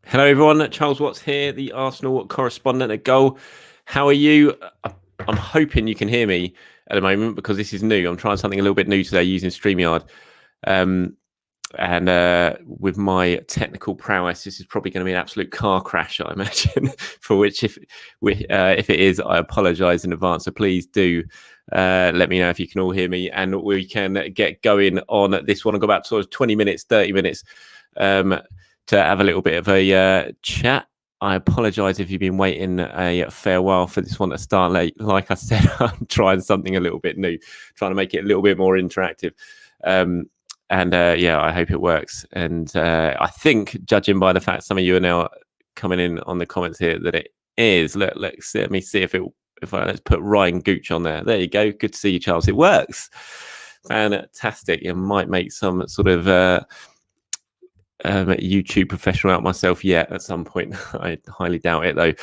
Hello, everyone. Charles Watts here, the Arsenal correspondent at Goal. How are you? I'm hoping you can hear me at the moment because this is new. I'm trying something a little bit new today using StreamYard. And with my technical prowess, this is probably going to be an absolute car crash, I imagine, for which if it is, I apologise in advance. So please do let me know if you can all hear me and we can get going on this one. I've got about sort of 20 minutes, 30 minutes to have a little bit of a chat. I apologise if you've been waiting a fair while for this one to start late. Like I said, I'm trying something a little bit new, trying to make it a little bit more interactive. I hope it works. And I think, judging by the fact some of you are now coming in on the comments here, that it is. Let me see if let's put Ryan Gooch on there. There you go. Good to see you, Charles. It works. Fantastic. You might make some sort of YouTube professional out myself yet at some point. I highly doubt it though.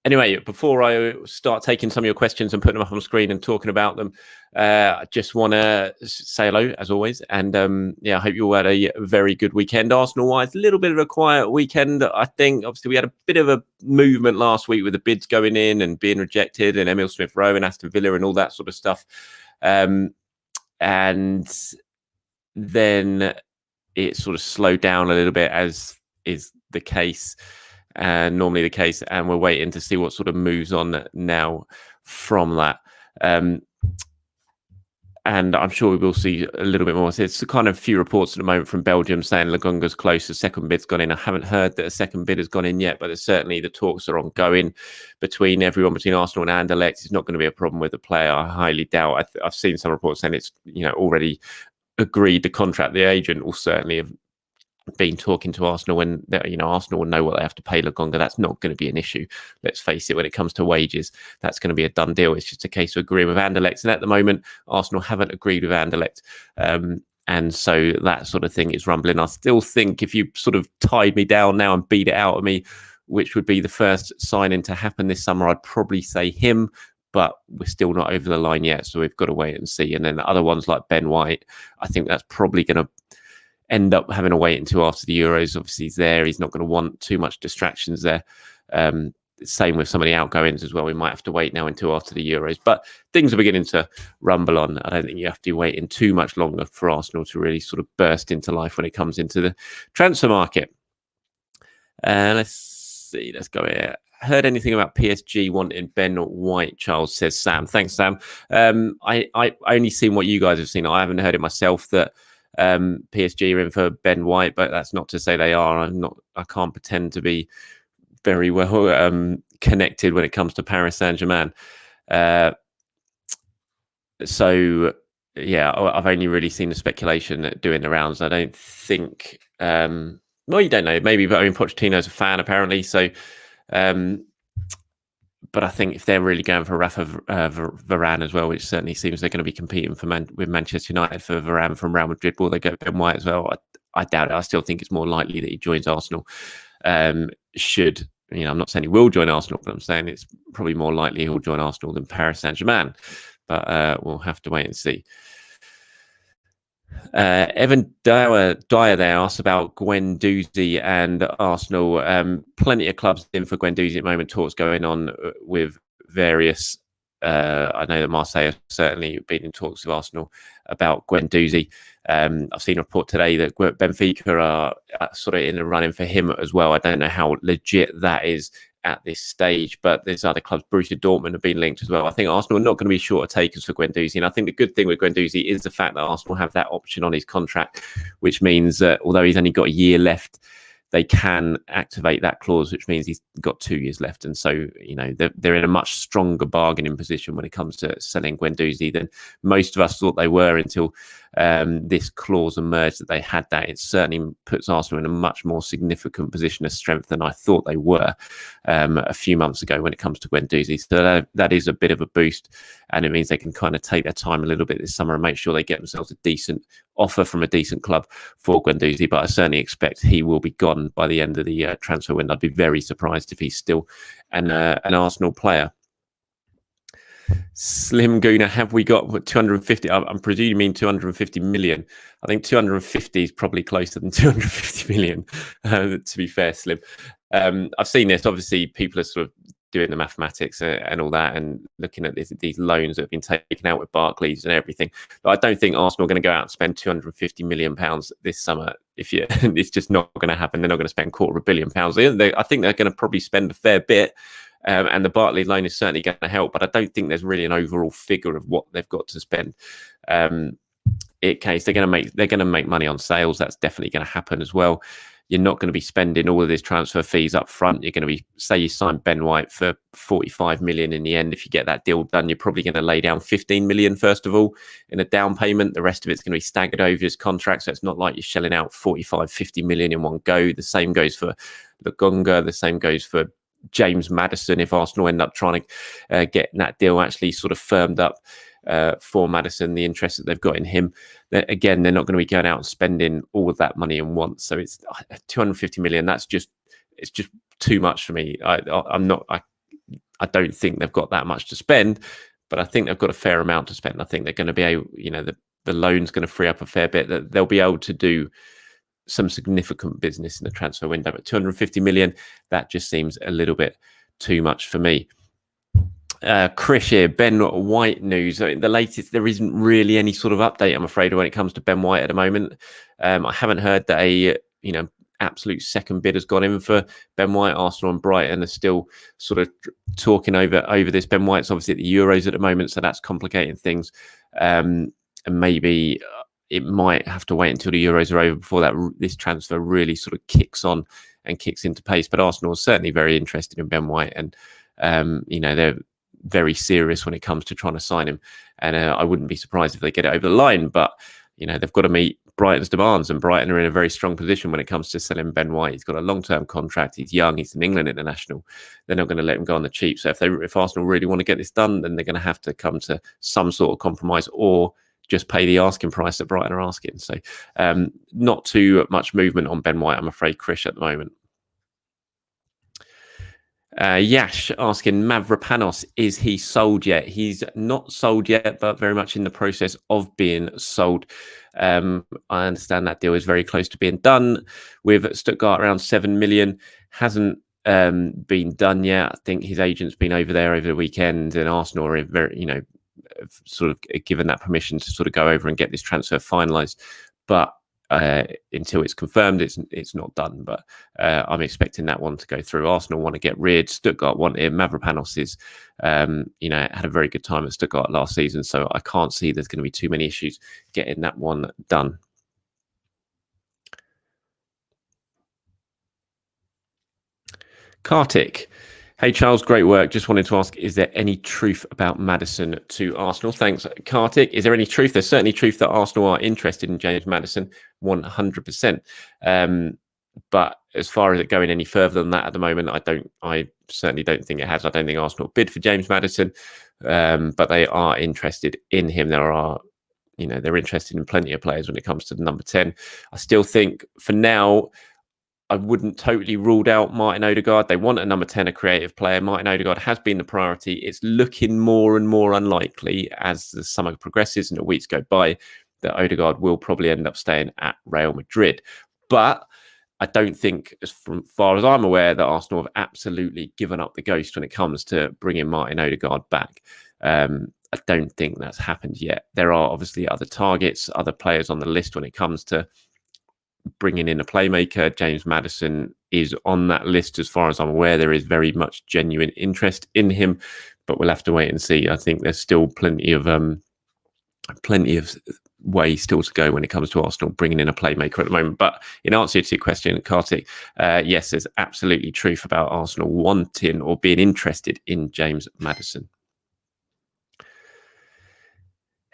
Anyway, before I start taking some of your questions and putting them up on the screen and talking about them, I just want to say hello as always. And I hope you all had a very good weekend. Arsenal-wise, a little bit of a quiet weekend. I think obviously we had a bit of a movement last week with the bids going in and being rejected and Emil Smith-Rowe and Aston Villa and all that sort of stuff. And then it sort of slowed down a little bit, as is the case, normally the case, and we're waiting to see what sort of moves on now from that. And I'm sure we will see a little bit more. So it's kind of few reports at the moment from Belgium saying Lokonga's close, a second bid's gone in. I haven't heard that a second bid has gone in yet, but there's certainly the talks are ongoing between Arsenal and Anderlecht. It's not going to be a problem with the player. I highly doubt. I've seen some reports saying it's already agreed the contract. The agent will certainly have been talking to Arsenal when Arsenal will know what they have to pay Lokonga. That's not going to be an issue. Let's face it, when it comes to wages, that's going to be a done deal. It's just a case of agreeing with Anderlecht. And at the moment, Arsenal haven't agreed with Anderlecht. And so that sort of thing is rumbling. I still think if you sort of tied me down now and beat it out of me, which would be the first signing to happen this summer, I'd probably say him. But we're still not over the line yet, so we've got to wait and see. And then the other ones like Ben White, I think that's probably going to end up having to wait until after the Euros. Obviously, he's there. He's not going to want too much distractions there. Same with some of the outgoings as well. We might have to wait now until after the Euros. But things are beginning to rumble on. I don't think you have to be waiting too much longer for Arsenal to really sort of burst into life when it comes into the transfer market. Let's see. Let's go here. Heard anything about PSG wanting Ben White, Charles, says Sam. Thanks, Sam. I only seen what you guys have seen. I haven't heard it myself that PSG are in for Ben White, but that's not to say they are. I can't pretend to be very well connected when it comes to Paris Saint-Germain. I've only really seen the speculation doing the rounds. I don't think you don't know, maybe, but I mean Pochettino's a fan apparently, so but I think if they're really going for Rafa Varane as well, which certainly seems they're going to be competing with Manchester United for Varane from Real Madrid, will they go Ben White as well? I doubt it. I still think it's more likely that he joins Arsenal. I'm not saying he will join Arsenal, but I'm saying it's probably more likely he'll join Arsenal than Paris Saint-Germain. But we'll have to wait and see. Evan Dyer there asked about Guendouzi and Arsenal. Plenty of clubs in for Guendouzi at the moment. Talks going on with various. I know that Marseille have certainly been in talks with Arsenal about Guendouzi. I've seen a report today that Benfica are sort of in the running for him as well. I don't know how legit that is at this stage, but there's other clubs. Borussia Dortmund have been linked as well. I think Arsenal are not going to be short of takers for Guendouzi, and I think the good thing with Guendouzi is the fact that Arsenal have that option on his contract, which means that although he's only got a year left, they can activate that clause, which means he's got 2 years left. And so, they're in a much stronger bargaining position when it comes to selling Guendouzi than most of us thought they were until this clause emerged that they had that. It certainly puts Arsenal in a much more significant position of strength than I thought they were a few months ago when it comes to Guendouzi. So that is a bit of a boost, and it means they can kind of take their time a little bit this summer and make sure they get themselves a decent offer from a decent club for Guendouzi. But I certainly expect he will be gone by the end of the transfer window. I'd be very surprised if he's still an Arsenal player. Slim Gooner, have we got 250? I'm presuming you mean 250 million. I think 250 is probably closer than 250 million, to be fair, Slim. I've seen this. Obviously, people are sort of doing the mathematics and all that and looking at these loans that have been taken out with Barclays and everything. But I don't think Arsenal are going to go out and spend 250 million pounds this summer. It's just not going to happen. They're not going to spend £250 million. I think they're going to probably spend a fair bit. And the Barclays loan is certainly going to help, but I don't think there's really an overall figure of what they've got to spend. They're going to make money on sales. That's definitely going to happen as well. You're not going to be spending all of these transfer fees up front. You're going to be, say you sign Ben White for 45 million in the end. If you get that deal done, you're probably going to lay down 15 million first of all in a down payment. The rest of it's going to be staggered over his contract. So it's not like you're shelling out 45, 50 million in one go. The same goes for Lokonga. The same goes for James Maddison. If Arsenal end up trying to get that deal actually sort of firmed up for Maddison, the interest that they've got in him, again, they're not going to be going out and spending all of that money in once. So it's 250 million. It's just too much for me. I don't think they've got that much to spend, but I think they've got a fair amount to spend. I think they're going to be able, the loan's going to free up a fair bit, that they'll be able to do some significant business in the transfer window. But 250 million, that just seems a little bit too much for me. Krish here, Ben White news. The latest, there isn't really any sort of update, I'm afraid, when it comes to Ben White at the moment. I haven't heard that a absolute second bid has gone in for Ben White. Arsenal and Brighton are still sort of talking over this. Ben White's obviously at the Euros at the moment, so that's complicating things. And maybe it might have to wait until the Euros are over before this transfer really sort of kicks on and kicks into pace. But Arsenal is certainly very interested in Ben White, and they're very serious when it comes to trying to sign him. And I wouldn't be surprised if they get it over the line. But they've got to meet Brighton's demands, and Brighton are in a very strong position when it comes to selling Ben White. He's got a long-term contract. He's young. He's an England international. They're not going to let him go on the cheap. So if Arsenal really want to get this done, then they're going to have to come to some sort of compromise, or just pay the asking price that Brighton are asking. So not too much movement on Ben White, I'm afraid, Krish, at the moment. Yash asking, Mavropanos, is he sold yet? He's not sold yet, but very much in the process of being sold. I understand that deal is very close to being done with Stuttgart, around 7 million. Hasn't been done yet. I think his agent's been over there over the weekend, and Arsenal are very, sort of given that permission to sort of go over and get this transfer finalised. But until it's confirmed, it's not done. But I'm expecting that one to go through. Arsenal want to get rid. Stuttgart want it. Mavropanos is, had a very good time at Stuttgart last season, so I can't see there's going to be too many issues getting that one done. Kartik. Hey, Charles, great work. Just wanted to ask, is there any truth about Maddison to Arsenal? Thanks, Kartik. Is there any truth? There's certainly truth that Arsenal are interested in James Maddison, 100%. But as far as it going any further than that at the moment, I certainly don't think it has. I don't think Arsenal bid for James Maddison, but they are interested in him. They're interested in plenty of players when it comes to the number 10. I still think for now, I wouldn't totally rule out Martin Odegaard. They want a number 10, a creative player. Martin Odegaard has been the priority. It's looking more and more unlikely as the summer progresses and the weeks go by that Odegaard will probably end up staying at Real Madrid. But I don't think, as far as I'm aware, that Arsenal have absolutely given up the ghost when it comes to bringing Martin Odegaard back. I don't think that's happened yet. There are obviously other targets, other players on the list when it comes to bringing in a playmaker. James Maddison is on that list as far as I'm aware. There is very much genuine interest in him, but we'll have to wait and see. I think there's still plenty of way still to go when it comes to Arsenal bringing in a playmaker at the moment. But in answer to your question, Kartik, yes, there's absolutely truth about Arsenal wanting or being interested in James Maddison.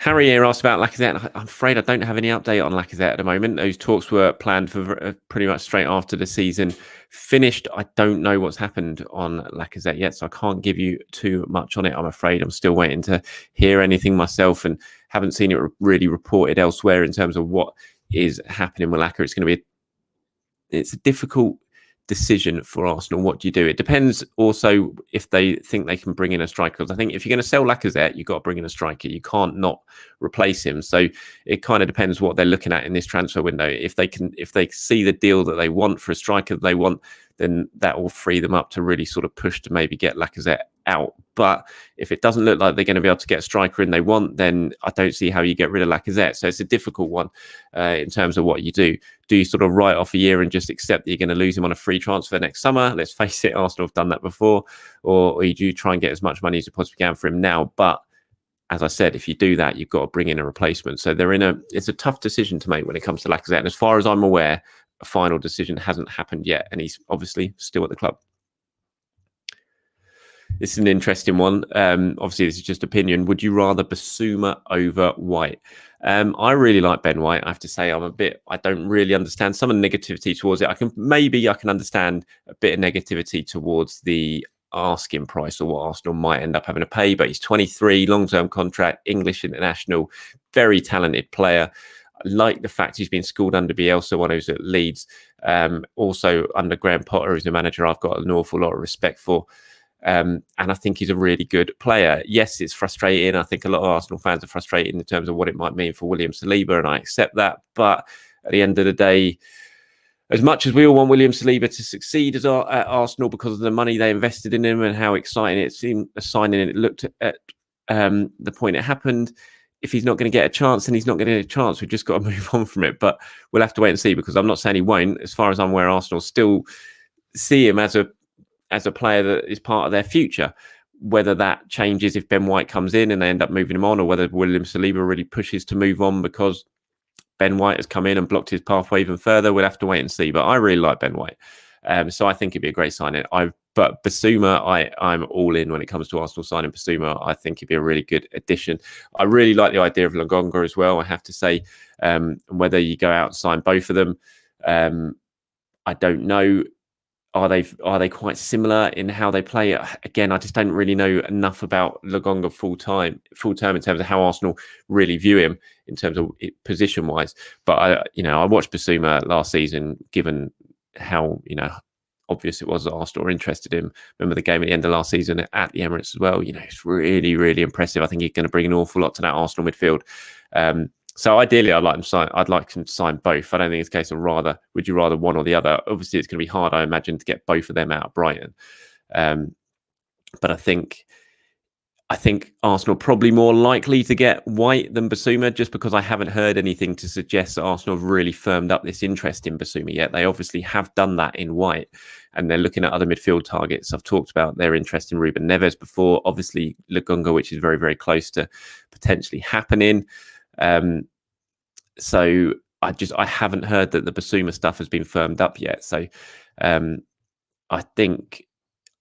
Harry here asked about Lacazette. I'm afraid I don't have any update on Lacazette at the moment. Those talks were planned for pretty much straight after the season finished. I don't know what's happened on Lacazette yet, so I can't give you too much on it, I'm afraid. I'm still waiting to hear anything myself and haven't seen it really reported elsewhere in terms of what is happening with Lacazette. It's a difficult decision for Arsenal. What do you do? It depends also if they think they can bring in a striker. Because I think if you're going to sell Lacazette, you've got to bring in a striker. You can't not replace him. So it kind of depends what they're looking at in this transfer window. If they see the deal that they want for a striker that they want, then that will free them up to really sort of push to maybe get Lacazette out. But if it doesn't look like they're going to be able to get a striker in they want, then I don't see how you get rid of Lacazette. So it's a difficult one in terms of what you do. Do you sort of write off a year and just accept that you're going to lose him on a free transfer next summer? Let's face it, Arsenal have done that before. Or you do try and get as much money as you possibly can for him now. But as I said, if you do that, you've got to bring in a replacement. So it's a tough decision to make when it comes to Lacazette. And as far as I'm aware, a final decision hasn't happened yet. And he's obviously still at the club. This is an interesting one. Obviously, this is just opinion. Would you rather Bissouma over White? I really like Ben White. I have to say, I don't really understand some of the negativity towards it. I can understand a bit of negativity towards the asking price or what Arsenal might end up having to pay. But he's 23, long-term contract, English international, very talented player. I like the fact he's been schooled under Bielsa when he was at Leeds. Also under Graham Potter, who's the manager I've got an awful lot of respect for. And I think he's a really good player. Yes, it's frustrating. I think a lot of Arsenal fans are frustrated in terms of what it might mean for William Saliba, and I accept that. But at the end of the day, as much as we all want William Saliba to succeed at Arsenal because of the money they invested in him and how exciting it seemed a signing it looked at the point it happened, if he's not going to get a chance, then he's not going to get a chance. We've just got to move on from it. But we'll have to wait and see, because I'm not saying he won't. As far as I'm aware, Arsenal still see him as a player that is part of their future. Whether that changes if Ben White comes in and they end up moving him on, or whether William Saliba really pushes to move on because Ben White has come in and blocked his pathway even further, we'll have to wait and see. But I really like Ben White. So I think it'd be a great signing. But Bissouma, I'm all in when it comes to Arsenal signing Bissouma. I think it'd be a really good addition. I really like the idea of Lokonga as well, I have to say. Whether you go out and sign both of them, I don't know. Are they quite similar in how they play? Again, I just don't really know enough about Lokonga full term in terms of how Arsenal really view him in terms of position wise. But I watched Bissouma last season, given how obvious it was that Arsenal were interested in him. Remember the game at the end of last season at the Emirates as well. It's really, really impressive. I think he's going to bring an awful lot to that Arsenal midfield. So ideally, I'd like him to sign both. I don't think it's a case of would you rather one or the other? Obviously, it's going to be hard, I imagine, to get both of them out of Brighton. But I think Arsenal probably more likely to get White than Bissouma, just because I haven't heard anything to suggest that Arsenal have really firmed up this interest in Bissouma yet. They obviously have done that in White, and they're looking at other midfield targets. I've talked about their interest in Ruben Neves before. Obviously, Lokonga, which is very, very close to potentially happening. So I haven't heard that the Bissouma stuff has been firmed up yet. So I think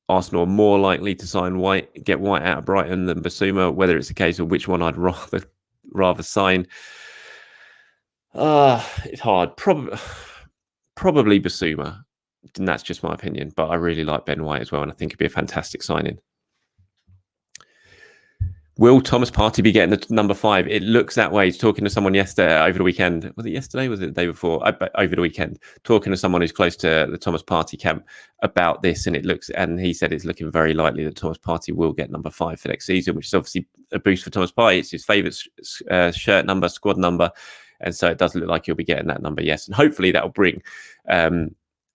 Arsenal are more likely to get White out of Brighton than Bissouma. Whether it's a case of which one I'd rather sign, it's hard. Probably Bissouma, and that's just my opinion. But I really like Ben White as well, and I think it'd be a fantastic signing. Will Thomas Partey be getting the number 5? It looks that way. He's talking to someone yesterday, over the weekend. Was it yesterday? Was it the day before? Over the weekend. Talking to someone who's close to the Thomas Partey camp about this, and he said it's looking very likely that Thomas Partey will get number 5 for next season, which is obviously a boost for Thomas Partey. It's his favourite shirt number, squad number. And so it does look like he'll be getting that number, yes. And hopefully that will bring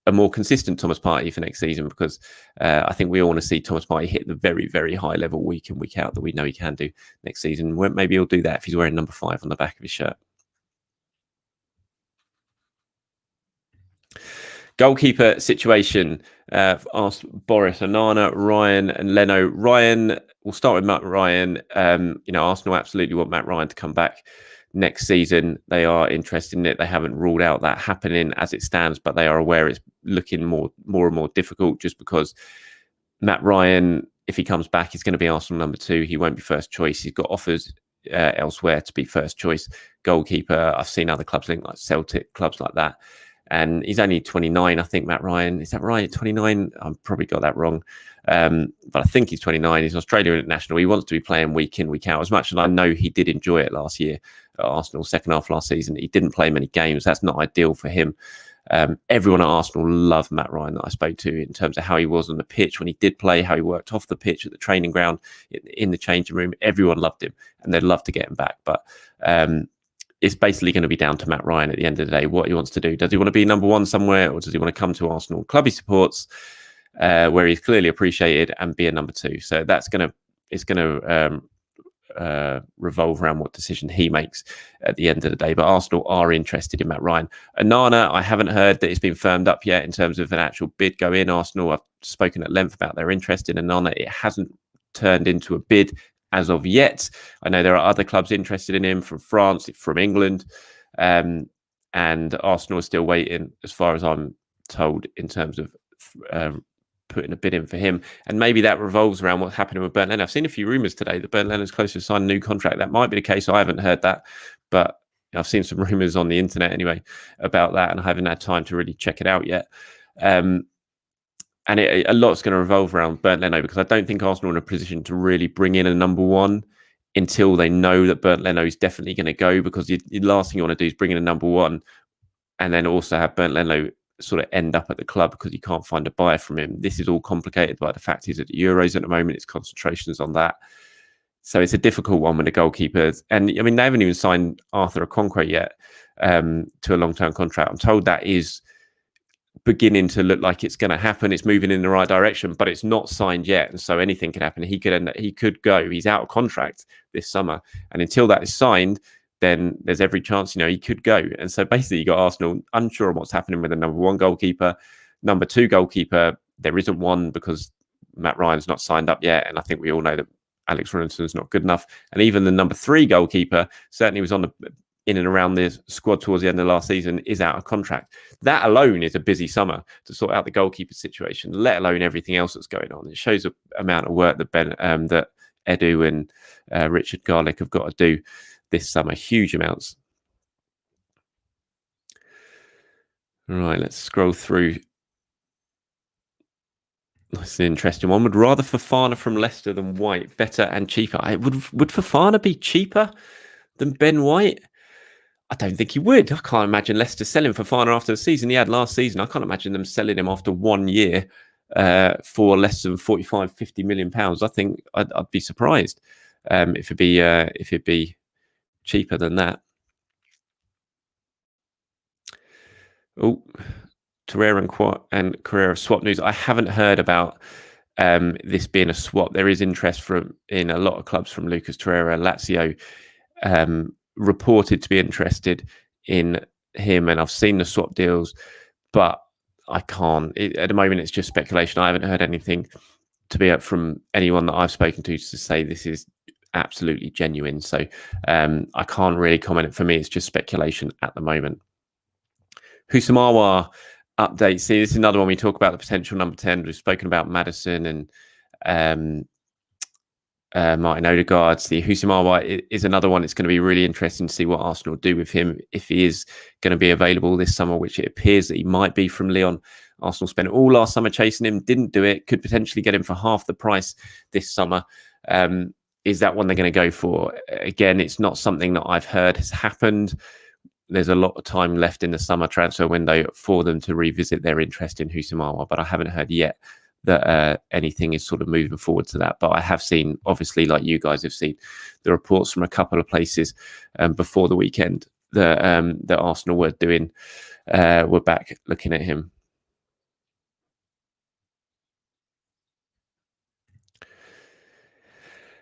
a more consistent Thomas Partey for next season, because I think we all want to see Thomas Partey hit the very, very high level week in, week out that we know he can do next season. Maybe he'll do that if he's wearing number 5 on the back of his shirt. Goalkeeper situation, asked Boris, Onana, Ryan and Leno. Ryan, we'll start with Matt Ryan. Arsenal absolutely want Matt Ryan to come back next season. They are interested in it. They haven't ruled out that happening as it stands, but they are aware it's looking more and more difficult, just because Matt Ryan, if he comes back, he's going to be Arsenal number 2. He won't be first choice. He's got offers elsewhere to be first choice goalkeeper. I've seen other clubs like Celtic, clubs like that. And he's only 29, I think, Matt Ryan. Is that right? 29? I've probably got that wrong. But I think he's 29. He's an Australian international. He wants to be playing week in, week out. As much as I know he did enjoy it last year at Arsenal, second half last season, he didn't play many games. That's not ideal for him. Everyone at Arsenal loved Matt Ryan that I spoke to in terms of how he was on the pitch when he did play, how he worked off the pitch at the training ground, in the changing room. Everyone loved him, and they'd love to get him back. But it's basically going to be down to Matt Ryan at the end of the day, what he wants to do. Does he want to be number one somewhere, or does he want to come to Arsenal club he supports, where he's clearly appreciated, and be a number two? So it's going to revolve around what decision he makes at the end of the day. But Arsenal are interested in Matt Ryan. Onana, I haven't heard that it's been firmed up yet in terms of an actual bid go in. Arsenal, I've spoken at length about their interest in Onana. It hasn't turned into a bid as of yet. I know there are other clubs interested in him from France, from England, and Arsenal is still waiting, as far as I'm told, in terms of putting a bid in for him. And maybe that revolves around what's happening with Bernd Leno. I've seen a few rumours today that Bernd Leno's close to sign a new contract. That might be the case. I haven't heard that, but I've seen some rumours on the internet anyway about that, and I haven't had time to really check it out yet. And a lot's going to revolve around Bernd Leno, because I don't think Arsenal are in a position to really bring in a number one until they know that Bernd Leno is definitely going to go, because the last thing you want to do is bring in a number one and then also have Bernd Leno sort of end up at the club because you can't find a buyer from him. This is all complicated by the fact he's at the Euros at the moment. Its concentrations on that. So it's a difficult one with the goalkeepers. And I mean, they haven't even signed Arthur Okonkwo yet to a long-term contract. I'm told that is beginning to look like it's going to happen. It's moving in the right direction, but it's not signed yet, and so anything could happen. He could go. He's out of contract this summer, and until that is signed, then there's every chance he could go. And so basically, you got Arsenal unsure of what's happening with the number one goalkeeper. Number two goalkeeper, there isn't one because Matt Ryan's not signed up yet, and I think we all know that Alex Runnelson's not good enough. And even the number three goalkeeper certainly was in and around the squad towards the end of last season, is out of contract. That alone is a busy summer to sort out the goalkeeper situation, let alone everything else that's going on. It shows the amount of work that that Edu and Richard Garlick have got to do this summer. Huge amounts. Right, let's scroll through. That's an interesting one. Would rather Fofana from Leicester than White, better and cheaper? Would Fofana be cheaper than Ben White? I don't think he would. I can't imagine Leicester selling Fofana after the season he had last season. I can't imagine them selling him after 1 year for less than 45, 50 million pounds. I think I'd be surprised if it'd be cheaper than that. Oh, Torreira and Carrera swap news. I haven't heard about this being a swap. There is interest in a lot of clubs from Lucas Torreira. Lazio reported to be interested in him, and I've seen the swap deals, but I can't. At the moment, it's just speculation. I haven't heard anything from anyone that I've spoken to say this is absolutely genuine. So I can't really comment. For me, it's just speculation at the moment. Husamawa update. See, this is another one we talk about the potential number 10. We've spoken about Maddison and Martin Odegaard. The Husamawa is another one. It's going to be really interesting to see what Arsenal do with him if he is going to be available this summer, which it appears that he might be from Lyon. Arsenal spent all last summer chasing him, didn't do it, could potentially get him for half the price this summer. Is that one they're going to go for? Again, it's not something that I've heard has happened. There's a lot of time left in the summer transfer window for them to revisit their interest in Husamawa, but I haven't heard yet that anything is sort of moving forward to that. But I have seen, obviously, like you guys have seen, the reports from a couple of places before the weekend that Arsenal were back looking at him.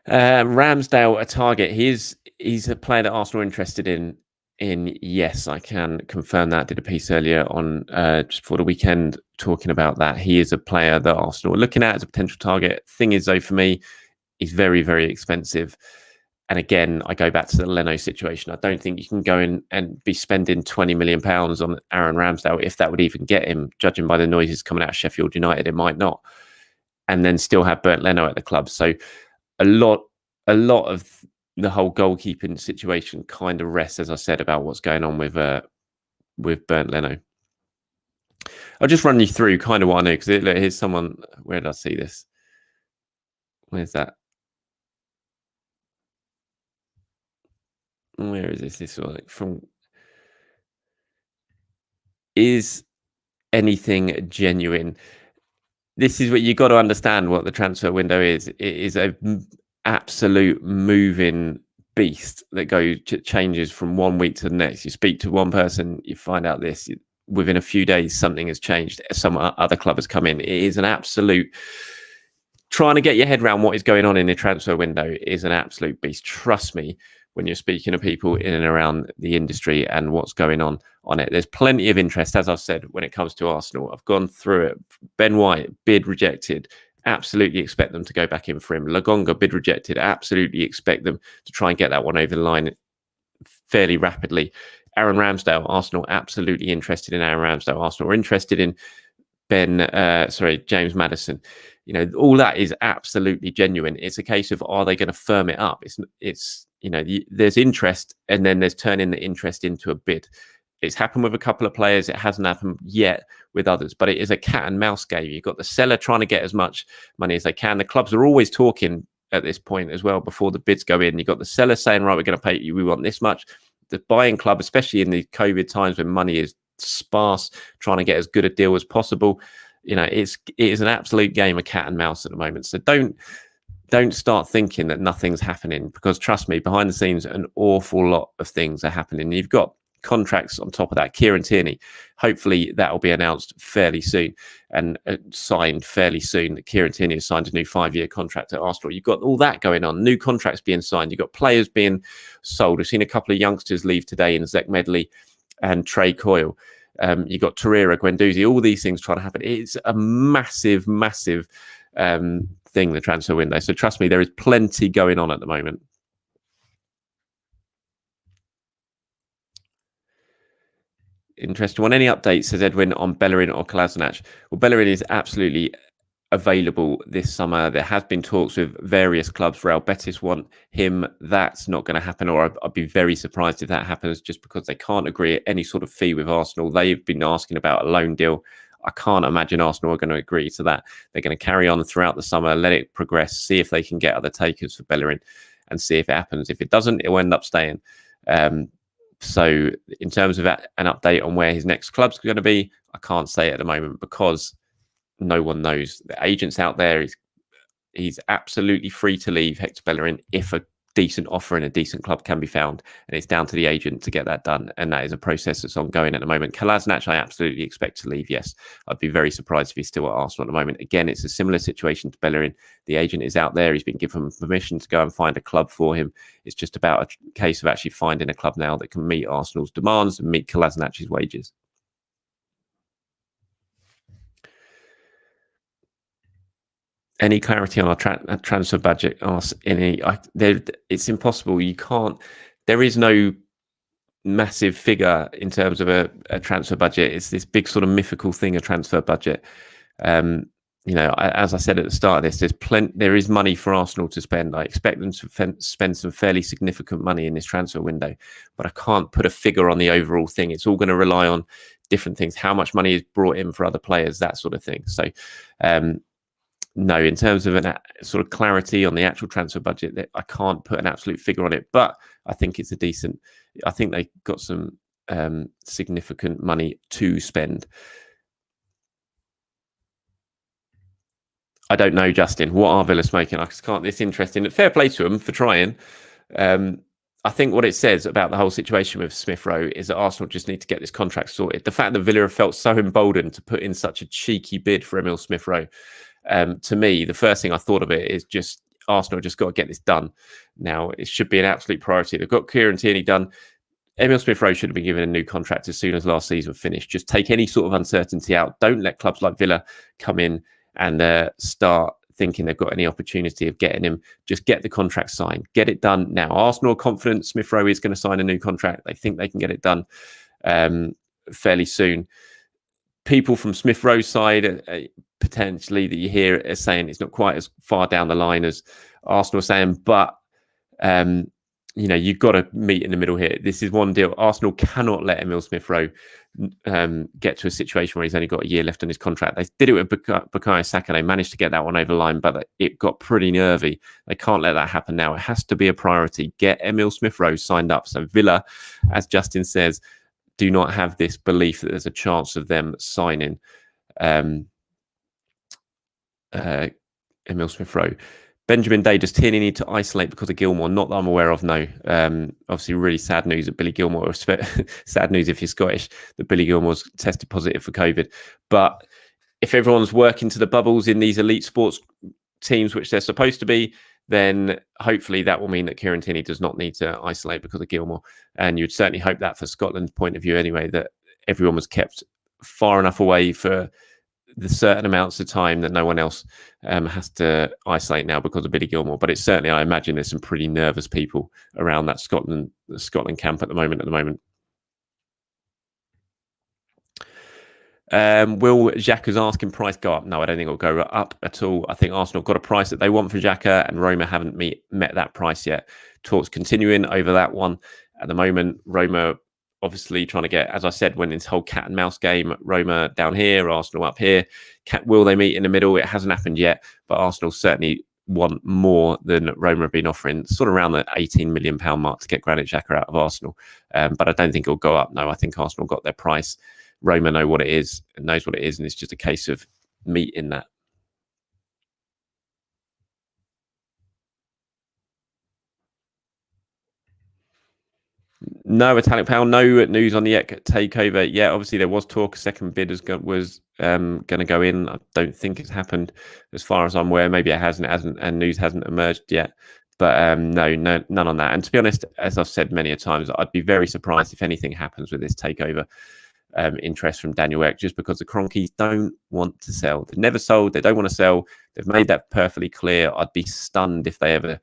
Ramsdale, a target. He's a player that Arsenal are interested in. Yes, I can confirm that. Did a piece earlier on just before the weekend talking about that. He is a player that Arsenal are looking at as a potential target. Thing is, though, for me, he's very, very expensive. And again, I go back to the Leno situation. I don't think you can go in and be spending £20 million on Aaron Ramsdale, if that would even get him. Judging by the noises coming out of Sheffield United, it might not. And then still have Bernd Leno at the club. So a lot of the whole goalkeeping situation kind of rests, as I said, about what's going on with Bernd Leno. I'll just run you through kind of what I know, because here's someone. Where did I see this? Where's that? Where is this? This one from is anything genuine. This is what you got to understand what the transfer window is. It is a absolute moving beast that changes from 1 week to the next. You speak to one person, you find out this. Within a few days, something has changed. Some other club has come in. It is an absolute... Trying to get your head around what is going on in the transfer window is an absolute beast. Trust me, when you're speaking to people in and around the industry and what's going on it. There's plenty of interest, as I've said, when it comes to Arsenal. I've gone through it. Ben White, bid rejected. Absolutely expect them to go back in for him. Lokonga, bid rejected. Absolutely expect them to try and get that one over the line fairly rapidly. Aaron Ramsdale, Arsenal absolutely interested in Aaron Ramsdale. Arsenal are interested in James Maddison. You know, all that is absolutely genuine. It's a case of, are they going to firm it up? It's you know, there's interest, and then there's turning the interest into a bid. It's happened with a couple of players. It hasn't happened yet with others, but it is a cat and mouse game. You've got the seller trying to get as much money as they can. The clubs are always talking at this point as well before the bids go in. You've got the seller saying, right, we're going to pay you, we want this much. The buying club, especially in the COVID times when money is sparse, trying to get as good a deal as possible. You know, it is an absolute game of cat and mouse at the moment. So don't start thinking that nothing's happening, because trust me, behind the scenes, an awful lot of things are happening. You've got contracts on top of that. Kieran Tierney, hopefully that will be announced fairly soon and signed fairly soon. Kieran Tierney has signed a new 5-year contract at Arsenal. You've got all that going on, new contracts being signed. You've got players being sold. We've seen a couple of youngsters leave today in Zach Medley and Trey Coyle. You've got Torreira, Guendouzi, all these things trying to happen. It's a massive, massive thing, the transfer window. So trust me, there is plenty going on at the moment. Interesting one. Any updates, says Edwin, on Bellerin or Kolasinac? Well, Bellerin is absolutely available this summer. There has been talks with various clubs. Real Betis want him. That's not going to happen, or I'd be very surprised if that happens, just because they can't agree at any sort of fee with Arsenal. They've been asking about a loan deal. I can't imagine Arsenal are going to agree to that. They're going to carry on throughout the summer, let it progress, see if they can get other takers for Bellerin, and see if it happens. If it doesn't, it will end up staying. So in terms of an update on where his next club's going to be, I can't say at the moment, because no one knows. The agent's out there. He's absolutely free to leave, Hector Bellerin, if a decent offer in a decent club can be found, and it's down to the agent to get that done, and that is a process that's ongoing at the moment. Kolasinac, I absolutely expect to leave, yes. I'd be very surprised if he's still at Arsenal at the moment. Again, it's a similar situation to Bellerin. The agent is out there. He's been given permission to go and find a club for him. It's just about a case of actually finding a club now that can meet Arsenal's demands and meet Kolasinac's wages. Any clarity on our transfer budget? It's impossible. You can't. There is no massive figure in terms of a transfer budget. It's this big sort of mythical thing, a transfer budget. You know, as I said at the start of this, there is money for Arsenal to spend. I expect them to spend some fairly significant money in this transfer window, but I can't put a figure on the overall thing. It's all going to rely on different things, how much money is brought in for other players, that sort of thing. So, no, in terms of a sort of clarity on the actual transfer budget, I can't put an absolute figure on it, but I think it's a decent. I think they got some significant money to spend. I don't know, Justin. What are Villa smoking? I just can't. It's interesting. Fair play to them for trying. I think what it says about the whole situation with Smith Rowe is that Arsenal just need to get this contract sorted. The fact that Villa have felt so emboldened to put in such a cheeky bid for Emil Smith Rowe. To me, the first thing I thought of it is just Arsenal just got to get this done now. It should be an absolute priority. They've got Kieran Tierney done. Emil Smith Rowe should have been given a new contract as soon as last season finished. Just take any sort of uncertainty out. Don't let clubs like Villa come in and start thinking they've got any opportunity of getting him. Just get the contract signed. Get it done now. Arsenal are confident Smith Rowe is going to sign a new contract. They think they can get it done fairly soon. People from Smith Rowe's side, potentially, that you hear are saying it's not quite as far down the line as Arsenal are saying, but you know, you've got to meet in the middle here. This is one deal. Arsenal cannot let Emil Smith Rowe get to a situation where he's only got a year left on his contract. They did it with Bukayo Saka. They managed to get that one over the line, but it got pretty nervy. They can't let that happen now. It has to be a priority. Get Emil Smith Rowe signed up. So Villa, as Justin says, do not have this belief that there's a chance of them signing Emil Smith-Rowe. Benjamin Day, does Tierney need to isolate because of Gilmore? Not that I'm aware of, no. Obviously, really sad news that Billy Gilmore, or sad news if you're Scottish, that Billy Gilmore's tested positive for COVID. But if everyone's working to the bubbles in these elite sports teams, which they're supposed to be, then hopefully that will mean that Kieran Tierney does not need to isolate because of Gilmore. And you'd certainly hope that for Scotland's point of view anyway, that everyone was kept far enough away for the certain amounts of time that no one else has to isolate now because of Billy Gilmore. But it's certainly, I imagine there's some pretty nervous people around that Scotland camp at the moment. Will Xhaka's asking price go up? No, I don't think it'll go up at all. I think Arsenal got a price that they want for Xhaka, and Roma haven't met that price yet. Talks continuing over that one at the moment. Roma obviously trying to get, as I said, when this whole cat and mouse game, Roma down here, Arsenal up here. Will they meet in the middle? It hasn't happened yet, but Arsenal certainly want more than Roma have been offering, sort of around the £18 million mark to get Granit Xhaka out of Arsenal. But I don't think it'll go up. No, I think Arsenal got their price. Roma knows what it is, and it's just a case of meeting that. No, Italian Pound, no news on the takeover. Yeah, obviously there was talk a second bid was going to go in. I don't think it's happened as far as I'm aware. Maybe it hasn't, and news hasn't emerged yet. But no, none on that. And to be honest, as I've said many a times, I'd be very surprised if anything happens with this takeover interest from Daniel Ek, just because the Cronkies don't want to sell. They've never sold. They don't want to sell. They've made that perfectly clear. I'd be stunned if they ever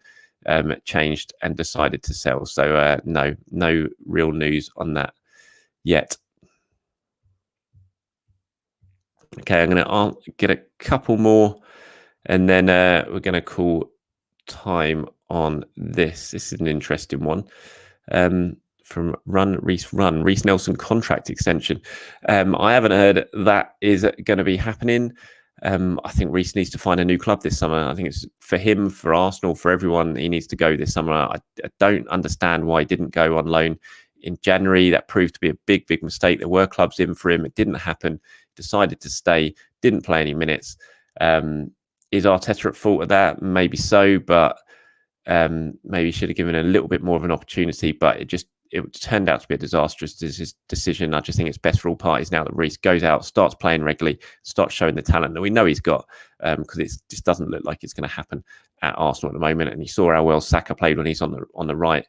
changed and decided to sell. So no real news on that yet. Okay, I'm going to get a couple more, and then we're going to call time on this. This is an interesting one. From Reiss Nelson contract extension. I haven't heard that is going to be happening. I think Reiss needs to find a new club this summer. I think it's for him, for Arsenal, for everyone. He needs to go this summer. I don't understand why he didn't go on loan in January. That proved to be a big mistake. There were clubs in for him. It didn't happen. Decided to stay. Didn't play any minutes. Is Arteta at fault of that? Maybe so, but maybe should have given a little bit more of an opportunity. But it turned out to be a disastrous decision. I just think it's best for all parties now that Reiss goes out, starts playing regularly, starts showing the talent that we know he's got, because it just doesn't look like it's going to happen at Arsenal at the moment. And you saw how well Saka played when he's on the right.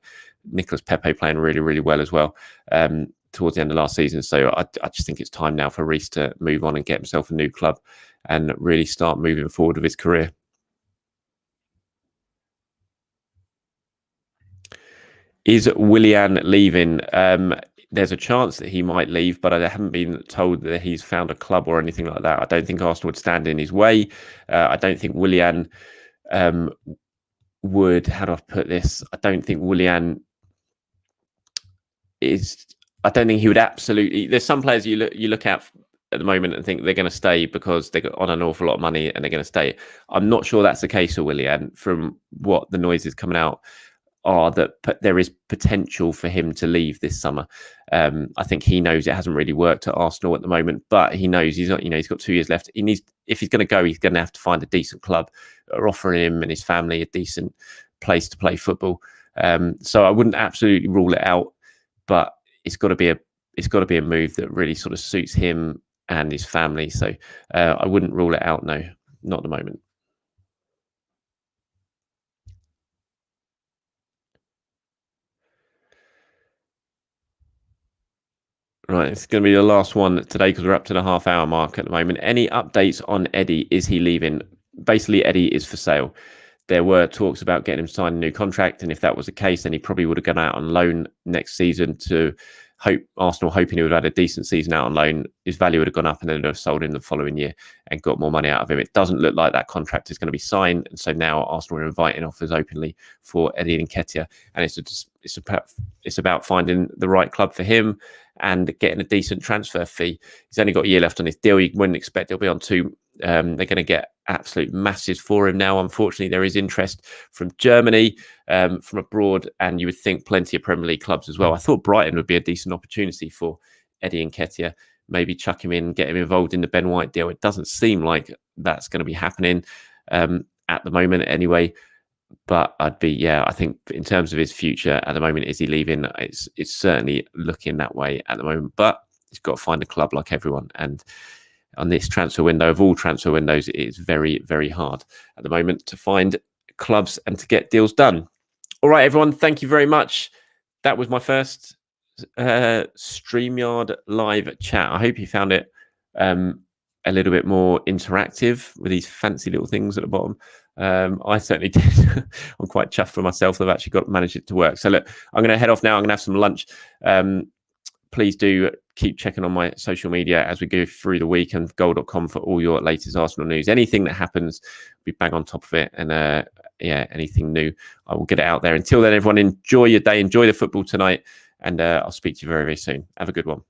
Nicolas Pepe playing really well as well towards the end of last season. So I just think it's time now for Reiss to move on and get himself a new club and really start moving forward with his career. Is Willian leaving? There's a chance that he might leave, but I haven't been told that he's found a club or anything like that. I don't think Arsenal would stand in his way. I don't think Willian would. How do I put this? I don't think Willian is. I don't think he would absolutely. There's some players you look at the moment and think they're going to stay because they're on an awful lot of money and they're going to stay. I'm not sure that's the case for Willian. From what the noise is coming out are that there is potential for him to leave this summer. I think he knows it hasn't really worked at Arsenal at the moment, but he knows he's not. He's got 2 years left. He needs, if he's going to go, he's going to have to find a decent club or offering him and his family a decent place to play football. So I wouldn't absolutely rule it out, but it's got to be a move that really sort of suits him and his family. So I wouldn't rule it out. No, not at the moment. Right, it's going to be the last one today because we're up to the half-hour mark at the moment. Any updates on Eddie? Is he leaving? Basically, Eddie is for sale. There were talks about getting him signed a new contract, and if that was the case, then he probably would have gone out on loan next season to Arsenal hoping he would have had a decent season out on loan. His value would have gone up and then would have sold him the following year and got more money out of him. It doesn't look like that contract is going to be signed, and so now Arsenal are inviting offers openly for Eddie Nketiah, and it's about finding the right club for him and getting a decent transfer fee. He's only got a year left on his deal. You wouldn't expect he'll be on 2. They're going to get absolute masses for him now. Unfortunately, there is interest from Germany, from abroad, and you would think plenty of Premier League clubs as well. I thought Brighton would be a decent opportunity for Eddie Nketiah, maybe chuck him in, get him involved in the Ben White deal. It doesn't seem like that's going to be happening at the moment anyway. But I think in terms of his future at the moment, is he leaving? It's certainly looking that way at the moment. But he's got to find a club like everyone. And on this transfer window, of all transfer windows, it is very, very hard at the moment to find clubs and to get deals done. All right, everyone, thank you very much. That was my first StreamYard live chat. I hope you found it a little bit more interactive with these fancy little things at the bottom. I certainly did. I'm quite chuffed for myself that I've actually managed it to work. So look, I'm going to head off now. I'm going to have some lunch. Please do keep checking on my social media as we go through the week, and goal.com for all your latest Arsenal news. Anything that happens, we bang on top of it. And anything new, I will get it out there. Until then, everyone, enjoy your day. Enjoy the football tonight. And I'll speak to you very, very soon. Have a good one.